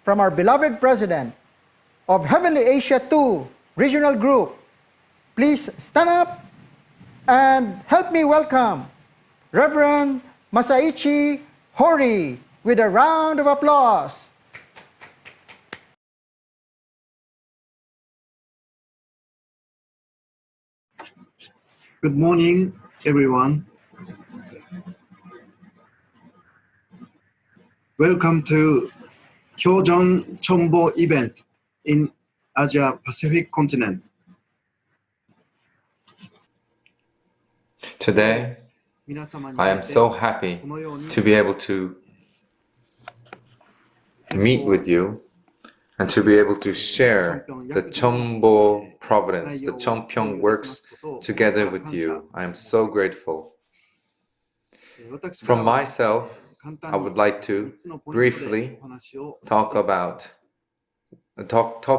from our beloved President of Heavenly Asia 2 Regional Group. Please stand up and help me welcome Reverend Masaichi Hori with a round of applause. Good morning, everyone. Welcome to CheonBo event in Asia Pacific continent. Today, I am so happy to be able to meet with you and to be able to share the CheonBo Providence, the Cheonpyeong works together with you. I am so grateful. From myself, I would like to briefly talk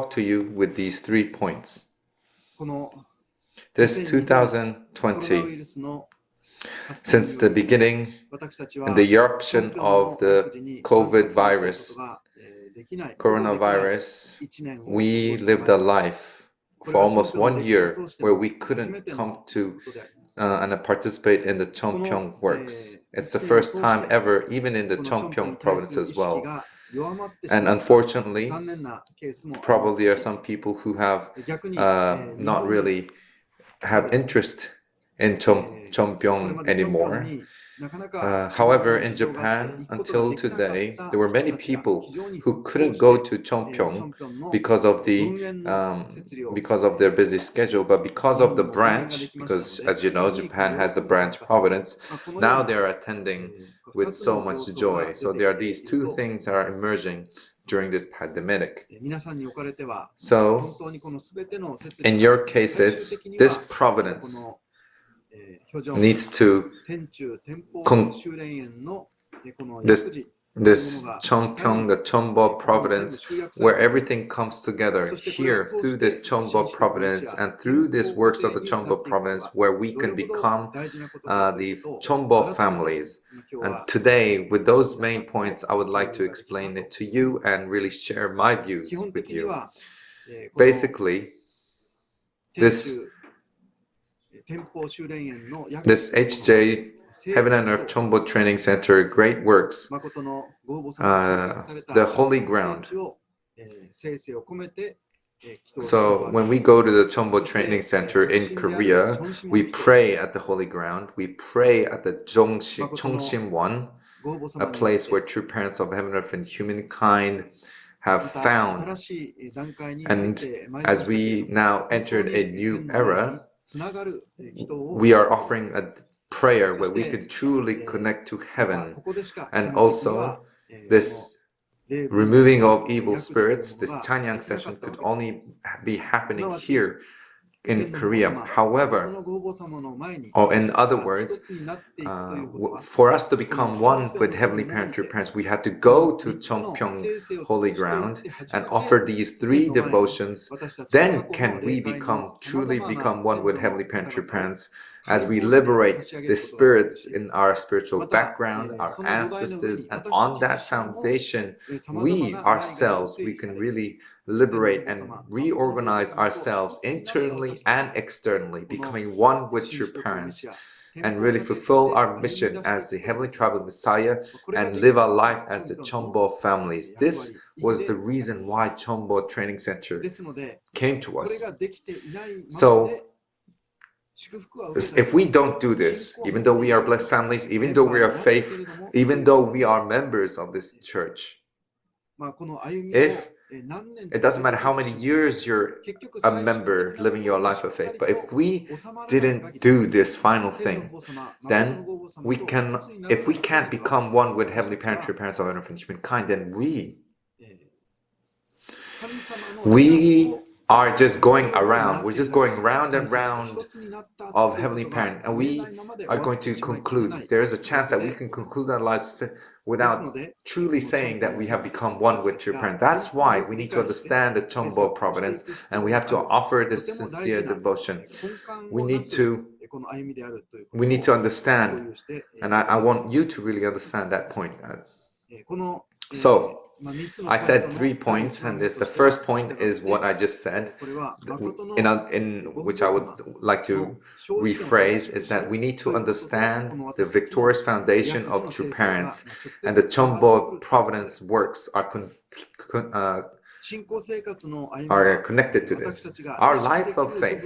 to you with these 3 points. This 2020, since the beginning and the eruption of the COVID virus, coronavirus, we lived a life for almost 1 year where we couldn't come to and participate in the Cheonpyeong works. It's the first time ever, even in the Cheonpyeong province as well. And unfortunately, probably there are some people who have not really have interest in Cheonpyeong anymore. However, in Japan, until today, there were many people who couldn't go to Cheonpyeong because of their busy schedule, but because of the branch, because as you know, Japan has the branch Providence, now they're attending with so much joy. So there are these 2 things that are emerging during this pandemic. So, in your cases, this providence needs to this Cheonpyeong, the CheonBo Providence, where everything comes together here through this CheonBo Providence and through this works of the CheonBo Providence, where we can become the CheonBo families. And today, with those main points, I would like to explain it to you and really share my views with you. Basically, this HJ, Heaven and Earth CheonBo Training Center, great works, the holy ground. So when we go to the CheonBo Training Center in Korea, we pray at the holy ground, we pray at the Cheongsim-won, a place where true parents of heaven, earth, and humankind have found. And as we now entered a new era, we are offering a prayer where we could truly connect to heaven. And also, this removing of evil spirits, this Chanyang session could only be happening here in Korea. However, or in other words, for us to become one with Heavenly Parent, True Parents, we had to go to Cheonpyeong Holy Ground and offer these 3 devotions. Then can we truly become one with Heavenly Parent, True Parents, as we liberate the spirits in our spiritual background, our ancestors, and on that foundation, we ourselves, we can really liberate and reorganize ourselves internally and externally, becoming one with true parents, and really fulfill our mission as the Heavenly Tribal Messiah and live our life as the CheonBo families. This was the reason why CheonBo Training Center came to us. So, if we don't do this, even though we are blessed families, even though we are faith, even though we are members of this church, if it doesn't matter how many years you're a member living your life of faith, but if we didn't do this final thing, then if we can't become one with Heavenly Parent, True Parents of Earth and humankind, then we are just going around. We're just going round and round of Heavenly Parent, and we are going to conclude. There is a chance that we can conclude our lives without truly saying that we have become one with True Parent. That's why we need to understand the CheonBo Providence, and we have to offer this sincere devotion. We need to understand, and I want you to really understand that point. So, I said 3 points, and the first point is what I just said, in which I would like to rephrase, is that we need to understand the victorious foundation of true parents, and the CheonBo Providence works are connected to this. Our life of faith.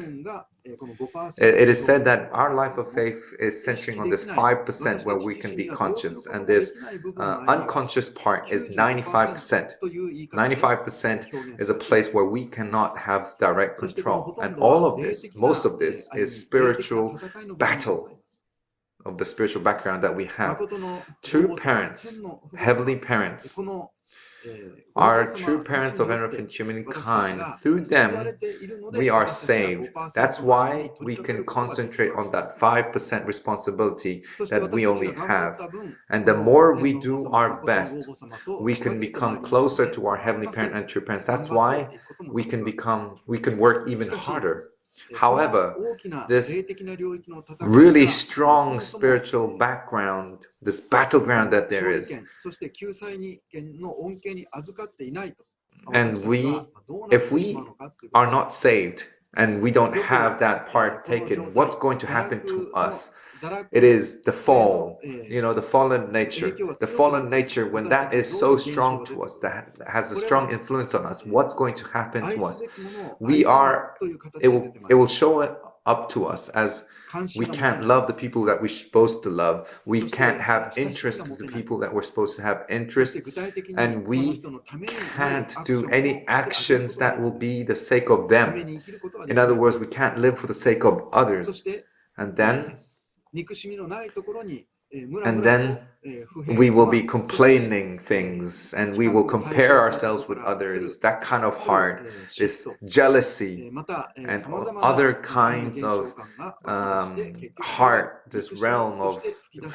It is said that our life of faith is centering on this 5% where we can be conscious, and this unconscious part is 95%. 95% is a place where we cannot have direct control, and all of this, most of this, is spiritual battle of the spiritual background that we have. True parents, heavenly parents, are true parents of infant humankind. Through them, we are saved. That's why we can concentrate on that 5% responsibility that we only have. And the more we do our best, we can become closer to our heavenly parent and true parents. That's why we can work even harder. However, this really strong spiritual background, this battleground that there is, and if we are not saved and we don't have that part taken, what's going to happen to us? It is the fall, the fallen nature. The fallen nature, when that is so strong to us, that has a strong influence on us, what's going to happen to us? It will show it up to us as we can't love the people that we're supposed to love. We can't have interest in the people that we're supposed to have interest. And we can't do any actions that will be the sake of them. In other words, we can't live for the sake of others. And then we will be complaining things, and we will compare ourselves with others. That kind of heart, this jealousy and other kinds of heart, this realm of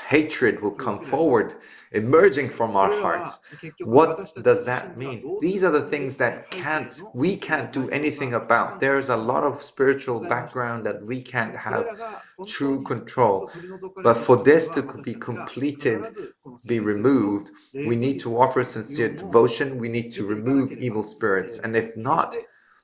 hatred will come forward, emerging from our hearts. What does that mean? These are the things that we can't do anything about. There's a lot of spiritual background that we can't have true control. But for this to be completed, be removed, we need to offer sincere devotion. We need to remove evil spirits. And if not,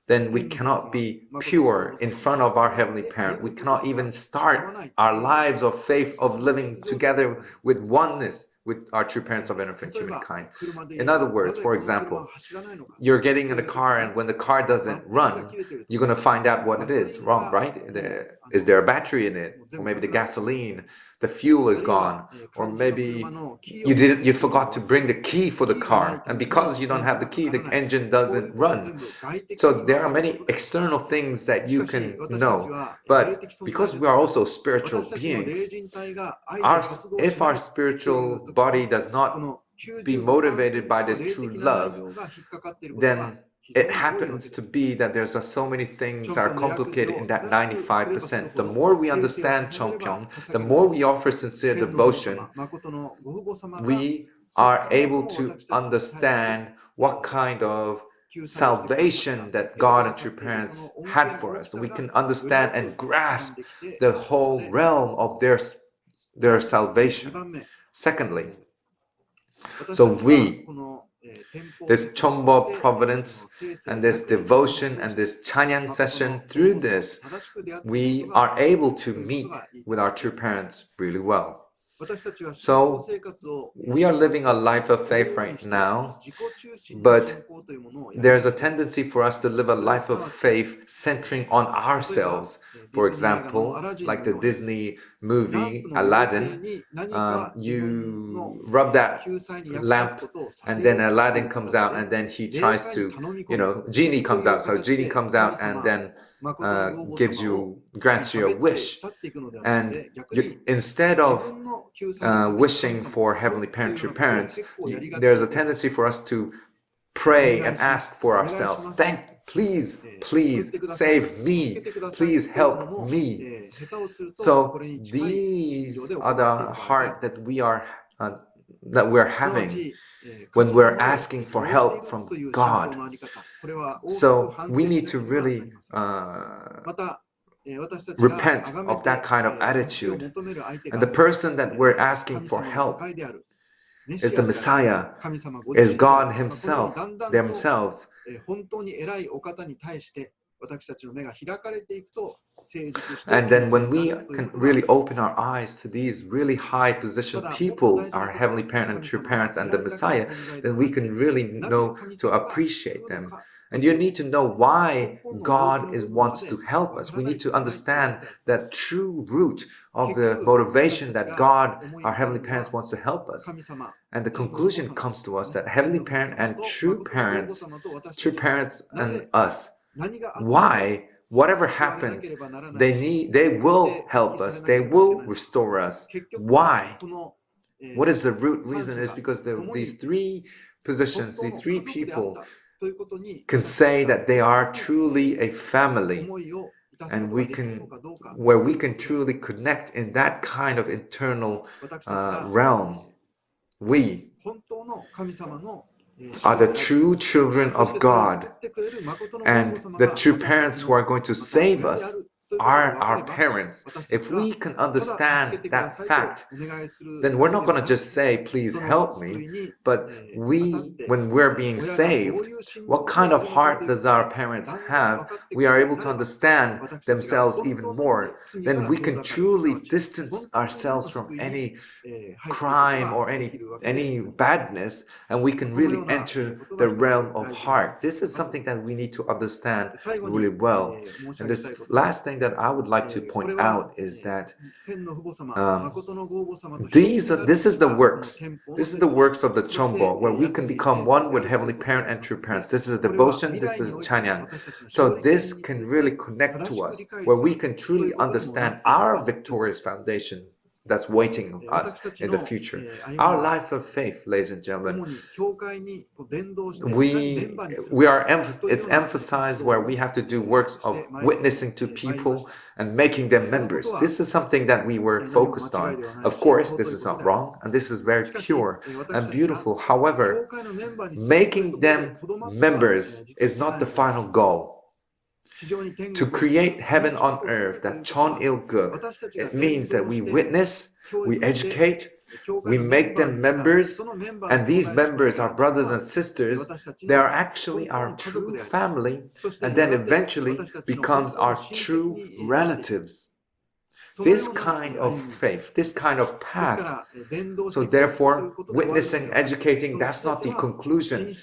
then we cannot be pure in front of our heavenly parent. We cannot even start our lives of faith, of living together with oneness with our true parents of infant humankind. In other words, for example, you're getting in a car, and when the car doesn't run, you're going to find out what it is wrong, right? Is there a battery in it? Or maybe the gasoline, the fuel is gone, or maybe you forgot to bring the key for the car, and because you don't have the key, the engine doesn't run. So there are many external things that you can know, but because we are also spiritual beings, if our spiritual body does not be motivated by this true love, then it happens to be that there's so many things are complicated in that 95%. The more we understand Cheonpyeong, the more we offer sincere devotion, we are able to understand what kind of salvation that God and true parents had for us. We can understand and grasp the whole realm of their salvation. Secondly, so this CheonBo Providence and this devotion and this Chanyang session, through this, we are able to meet with our true parents really well. So we are living a life of faith right now, but there's a tendency for us to live a life of faith centering on ourselves. For example, like the Disney movie Aladdin, you rub that lamp and then Aladdin comes out, and then he tries to, Genie comes out. So Genie comes out and then grants you a wish. And instead of wishing for heavenly parent, true parents, there's a tendency for us to pray and ask for ourselves. Please save me. Please help me. So these are the heart that we're having when we're asking for help from God. So we need to really repent of that kind of attitude. And the person that we're asking for help is the Messiah, is God Himself, themselves. 本当に偉いお方に対して私たちの目が開かれていくと成熟して And then when we can really open our eyes to these really high positioned people, our Heavenly Parent and true parents and the Messiah, then we can really know to appreciate them. And you need to know why God wants to help us. We need to understand that true root of the motivation that God, our Heavenly Parents, wants to help us. And the conclusion comes to us that Heavenly Parent and true parents and us, why, whatever happens, they will help us, they will restore us. Why? What is the root reason? Is because these three positions, these three people can say that they are truly a family, and where we can truly connect in that kind of internal realm. We are the true children of God, and the true parents who are going to save us are our parents. If we can understand that fact, then we're not going to just say, please help me, but when we're being saved, what kind of heart does our parents have? We are able to understand themselves even more. Then we can truly distance ourselves from any crime or any badness, and we can really enter the realm of heart. This is something that we need to understand really well. And this last thing that I would like to point out is that this is the works. This is the works of the CheonBo, where we can become one with Heavenly Parent and true parents. This is a devotion, this is Chanyan. So this can really connect to us, where we can truly understand our victorious foundation that's waiting us in the future. Our life of faith, ladies and gentlemen, it's emphasized where we have to do works of witnessing to people and making them members. This is something that we were focused on. Of course, this is not wrong, and this is very pure and beautiful. However, making them members is not the final goal. To create heaven on earth, that cheonilguk, it means that we witness, we educate, we make them members, and these members, our brothers and sisters, they are actually our true family, and then eventually becomes our true relatives. This kind of faith, this kind of path. So therefore, witnessing, educating, that's not the conclusion.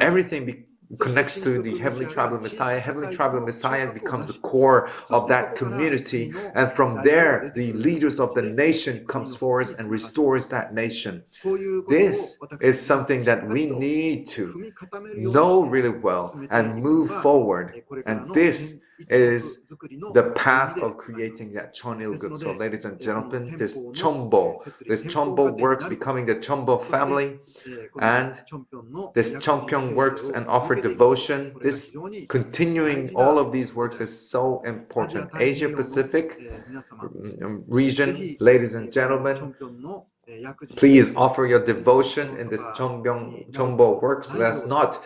Everything connects to the Heavenly Tribal Messiah. Heavenly Tribal Messiah becomes the core of that community, and from there the leaders of the nation comes forward and restores that nation. This is something that we need to know really well and move forward, and this is the path of creating that cheonilguk. So ladies and gentlemen, this CheonBo works becoming the CheonBo family, and this Cheonpyeong works and offer devotion, this continuing all of these works is so important. Asia Pacific region, ladies and gentlemen, please offer your devotion in this CheonBo works. Let's not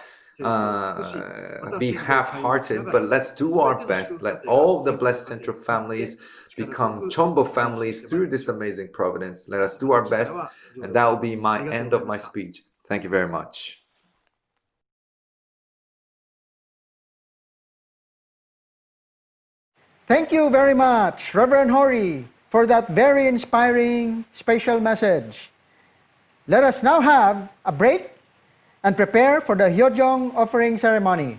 be half-hearted, but let's do our best. Let all the blessed central families become CheonBo families through this amazing providence. Let us do our best, and that will be my end of my speech. Thank you very much. Thank you very much, Reverend Hori, for that very inspiring special message. Let us now have a break and prepare for the Hyojong offering ceremony.